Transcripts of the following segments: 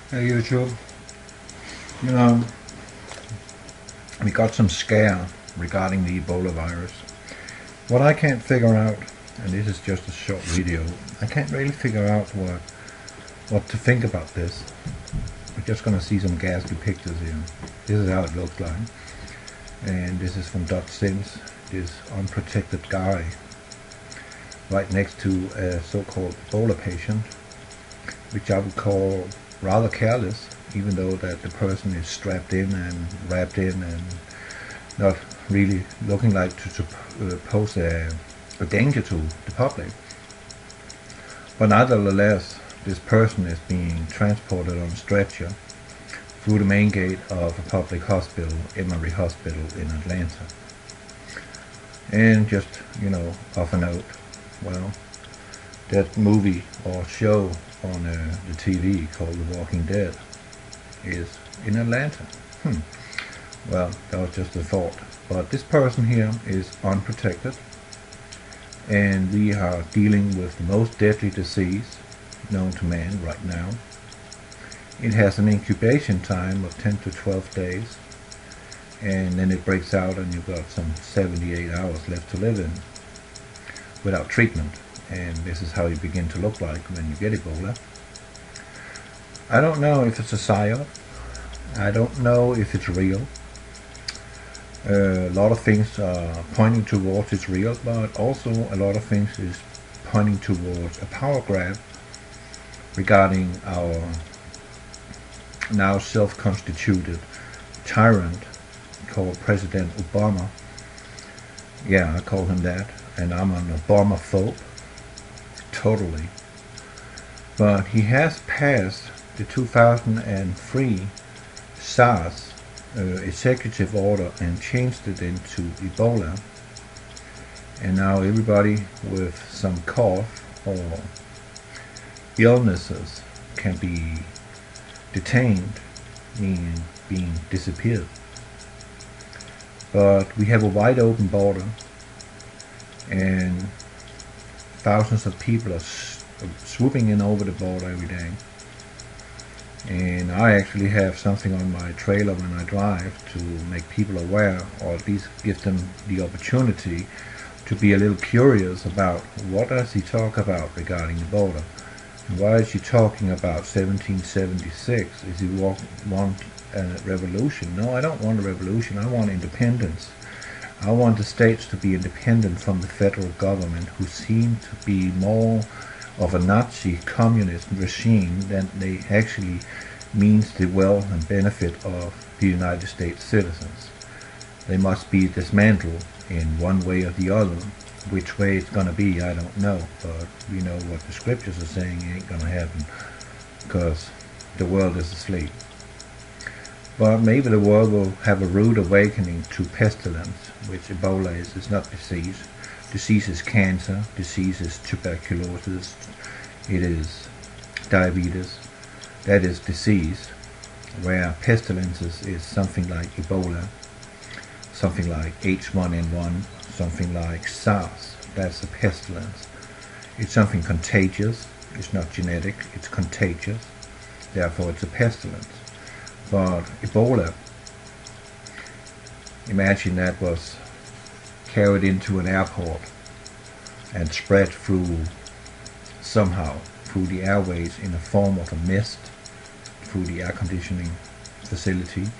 Hey YouTube, you know, we got some scare regarding the Ebola virus. What I can't figure out, and this is just a short video, I can't really figure out what to think about this. We're just gonna see some ghastly pictures here. This is how it looks like. And this is from .sims, this unprotected guy right next to a so-called Ebola patient, which I would call rather careless, even though that the person is strapped in and wrapped in and not really looking like to pose a danger to the public. But nevertheless, this person is being transported on a stretcher through the main gate of a public hospital, Emory Hospital in Atlanta. And just, off a note, well, that movie or show on the TV called The Walking Dead is in Atlanta. Well, that was just a thought. But this person here is unprotected, and we are dealing with the most deadly disease known to man right now. It has an incubation time of 10 to 12 days, and then it breaks out and you've got some 78 hours left to live in without treatment. And this is how you begin to look like when you get Ebola. I don't know if it's a PsyOp. I don't know if it's real. A lot of things are pointing towards it's real, but also a lot of things is pointing towards a power grab regarding our now self-constituted tyrant called President Obama. Yeah, I call him that, and I'm an Obama-phobe. Totally. But he has passed the 2003 SARS executive order and changed it into Ebola, and now everybody with some cough or illnesses can be detained, meaning being disappeared. But we have a wide open border, and thousands of people are swooping in over the border every day. And I actually have something on my trailer when I drive to make people aware, or at least give them the opportunity to be a little curious about what does he talk about regarding the border. And why is he talking about 1776? Is he want a revolution? No, I don't want a revolution. I want independence. I want the states to be independent from the federal government, who seem to be more of a Nazi communist regime than they actually means the well and benefit of the United States citizens. They must be dismantled in one way or the other. Which way it's going to be, I don't know, but we know what the scriptures are saying ain't going to happen, because the world is asleep. But maybe the world will have a rude awakening to pestilence, which Ebola is. It's not disease. Disease is cancer, disease is tuberculosis, it is diabetes. That is disease, where pestilences is something like Ebola, something like H1N1, something like SARS. That's a pestilence. It's something contagious. It's not genetic, it's contagious. Therefore it's a pestilence. But Ebola, imagine that was carried into an airport and spread somehow through the airways in a form of a mist through the air conditioning facility.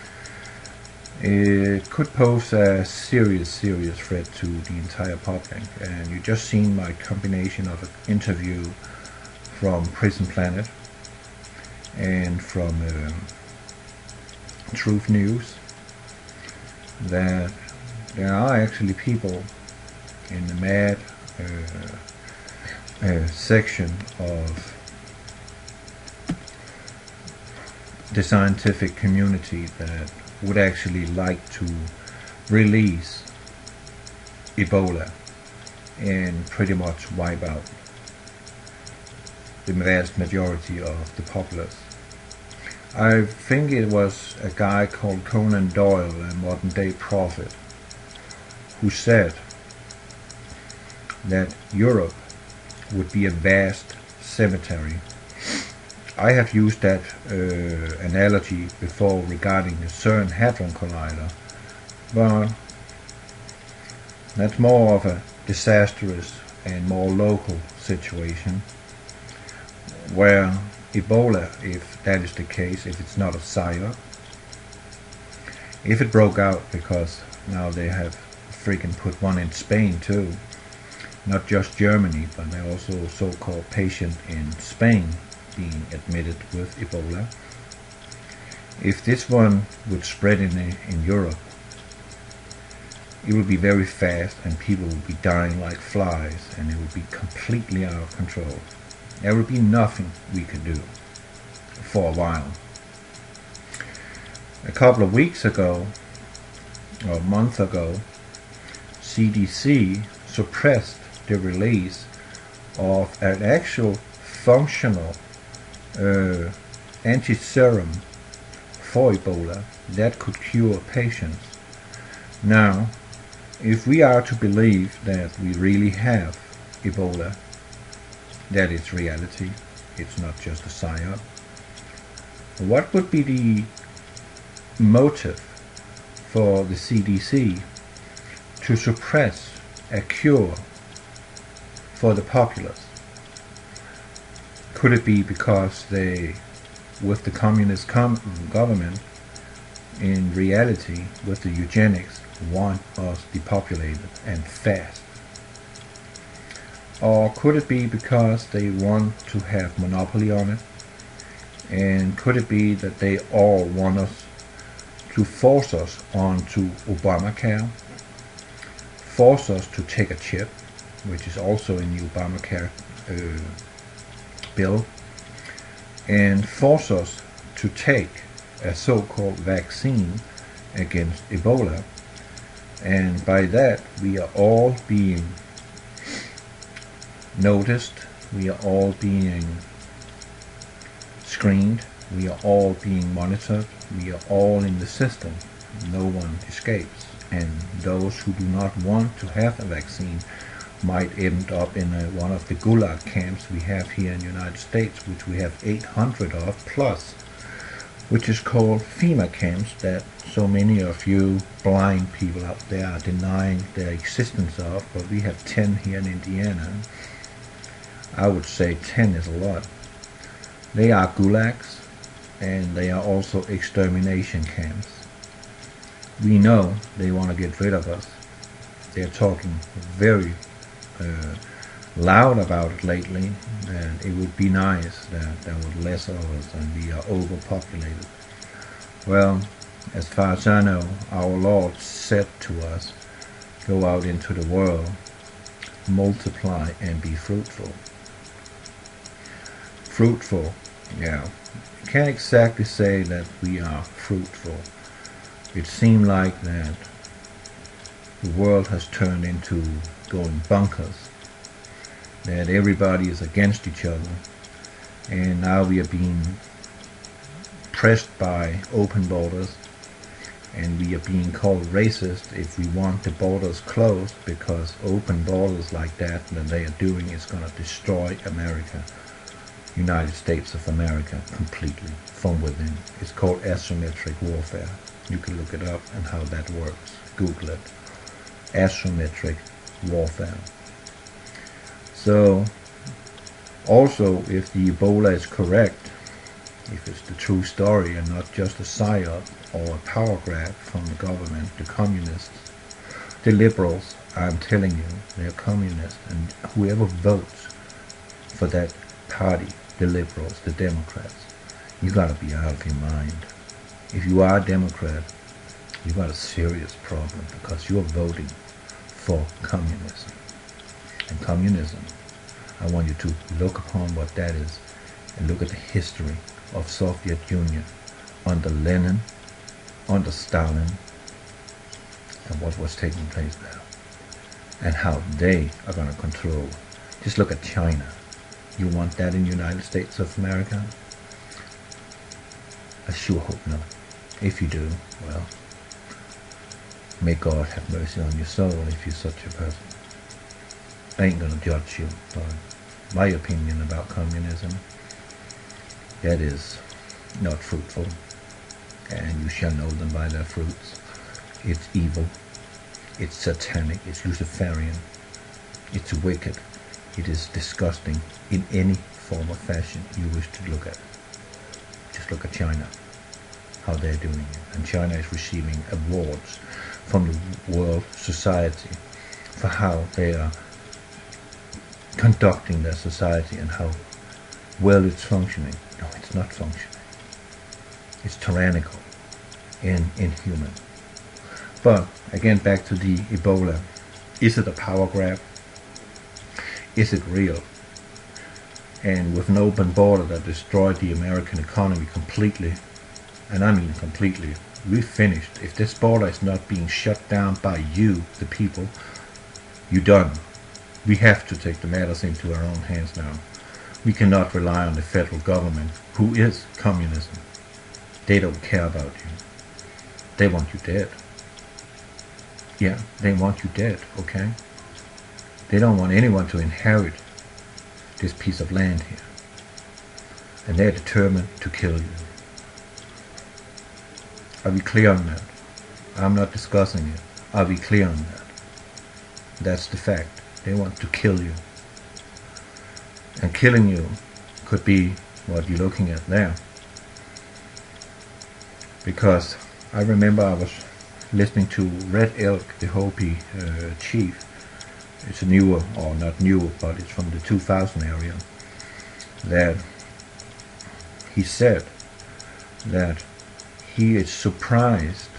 It could pose a serious threat to the entire public. And you just seen my combination of an interview from Prison Planet and from Truth News, that there are actually people in the mad section of the scientific community that would actually like to release Ebola and pretty much wipe out the vast majority of the populace. I think it was a guy called Conan Doyle, a modern day prophet, who said that Europe would be a vast cemetery I have used that analogy before regarding the CERN Hadron Collider, but that's more of a disastrous and more local situation, where Ebola, if that is the case, if it's not a PsyOp, if it broke out, because now they have freaking put one in Spain too, not just Germany, but there also a so-called patient in Spain being admitted with Ebola. If this one would spread in Europe, it would be very fast and people would be dying like flies and it would be completely out of control. There would be nothing we could do for a while. A couple of weeks ago, or a month ago, CDC suppressed the release of an actual functional anti-serum for Ebola that could cure patients. Now, if we are to believe that we really have Ebola, that is reality, it's not just a PsyOp, what would be the motive for the CDC to suppress a cure for the populace? Could it be because they, with the communist government, in reality, with the eugenics, want us depopulated and fast? Or could it be because they want to have monopoly on it? And could it be that they all want us to force us onto Obamacare, force us to take a chip, which is also in the Obamacare bill, and force us to take a so-called vaccine against Ebola? And by that we are all being noticed, we are all being screened, we are all being monitored, we are all in the system. No one escapes, and those who do not want to have a vaccine might end up in one of the gulag camps we have here in the United States, which we have 800 of plus, which is called FEMA camps, that so many of you blind people out there are denying their existence of, but we have 10 here in Indiana. I would say 10 is a lot. They are gulags, and they are also extermination camps. We know they want to get rid of us. They're talking very loud about it lately, and it would be nice that there were less of us and we are overpopulated. Well, as far as I know, our Lord said to us, go out into the world, multiply and be fruitful. Fruitful, yeah. Can't exactly say that we are fruitful. It seemed like that the world has turned into going bunkers, that everybody is against each other, and now we are being pressed by open borders, and we are being called racist if we want the borders closed, because open borders like that they are doing is going to destroy America, United States of America, completely from within. It's called asymmetric warfare. You can look it up and how that works. Google it. Asymmetric warfare. So, also, if the Ebola is correct, if it's the true story and not just a PsyOp or a power grab from the government, the communists, the liberals, I'm telling you, they're communists, and whoever votes for that party, the liberals, the Democrats, you gotta be out of your mind. If you are a Democrat, you got a serious problem, because you're voting for communism. And communism, I want you to look upon what that is and look at the history of Soviet Union under Lenin, under Stalin, and what was taking place there, and how they are going to control. Just look at China. You want that in the United States of America? I sure hope not. If you do, well, may God have mercy on your soul if you're such a person. I ain't gonna judge you for my opinion about communism. that is not fruitful, and you shall know them by their fruits. It's evil, it's satanic, it's Luciferian, it's wicked, it is disgusting in any form or fashion you wish to look at. Just look at China, how they're doing it. And China is receiving awards from the world society for how they are conducting their society and how well it's functioning. No, it's not functioning. It's tyrannical and inhuman. But again, back to the Ebola. Is it a power grab? Is it real? And with an open border that destroyed the American economy completely, and I mean completely, we're finished. If this border is not being shut down by you, the people, you're done. We have to take the matters into our own hands now. We cannot rely on the federal government, who is communism. They don't care about you. They want you dead. Yeah, they want you dead, okay? They don't want anyone to inherit this piece of land here. And they're determined to kill you. Are we clear on that? I'm not discussing it. Are we clear on that? That's the fact. They want to kill you. And killing you could be what you're looking at there. Because I remember I was listening to Red Elk, the Hopi chief. It's a newer, or not new, but it's from the 2000 area. That he said that he is surprised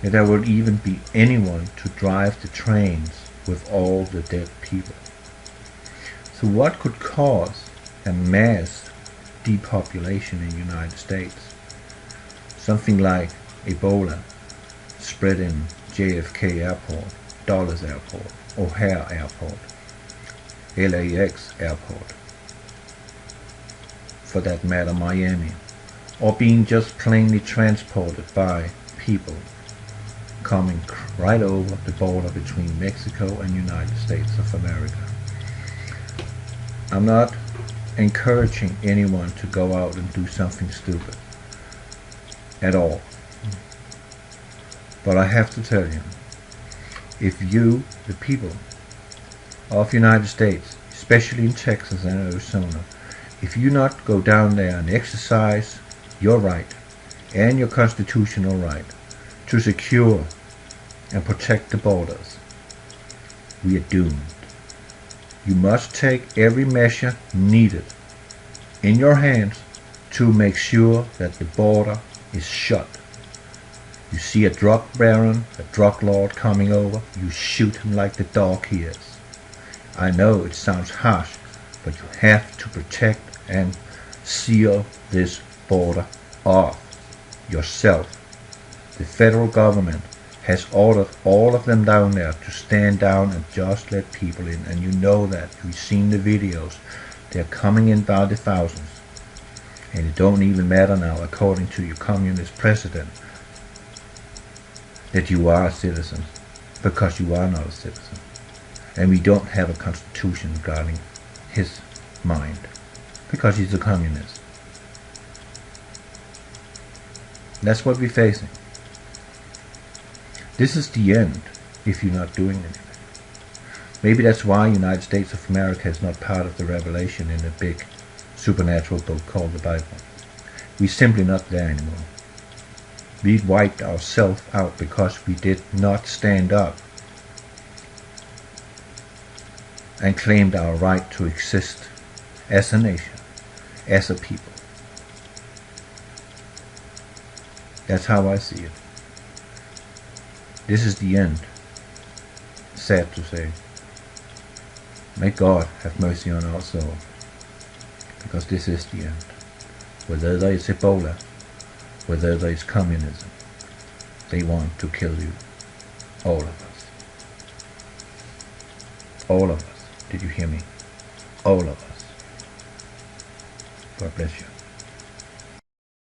that there will even be anyone to drive the trains with all the dead people. So what could cause a mass depopulation in the United States? Something like Ebola spread in JFK Airport, Dulles Airport, O'Hare Airport, LAX Airport, for that matter Miami, or being just plainly transported by people coming right over the border between Mexico and United States of America. I'm not encouraging anyone to go out and do something stupid at all. But I have to tell you, if you, the people of the United States, especially in Texas and Arizona, if you not go down there and exercise your right and your constitutional right to secure and protect the borders, we are doomed. You must take every measure needed in your hands to make sure that the border is shut. You see a drug baron, a drug lord coming over, you shoot him like the dog he is. I know it sounds harsh, but you have to protect and seal this border off yourself. The federal government has ordered all of them down there to stand down and just let people in, and you know that. You've seen the videos. They're coming in by the thousands. And it don't even matter now, according to your communist president, that you are a citizen, because you are not a citizen. And we don't have a constitution regarding his mind, because he's a communist. That's what we're facing. This is the end if you're not doing anything. Maybe that's why United States of America is not part of the revelation in a big supernatural book called the Bible. We're simply not there anymore. We wiped ourselves out because we did not stand up and claimed our right to exist as a nation, as a people. That's how I see it. This is the end. Sad to say. May God have mercy on our soul, because this is the end. Whether there is Ebola, whether there is communism, they want to kill you. All of us. All of us. Did you hear me? All of us. God bless you.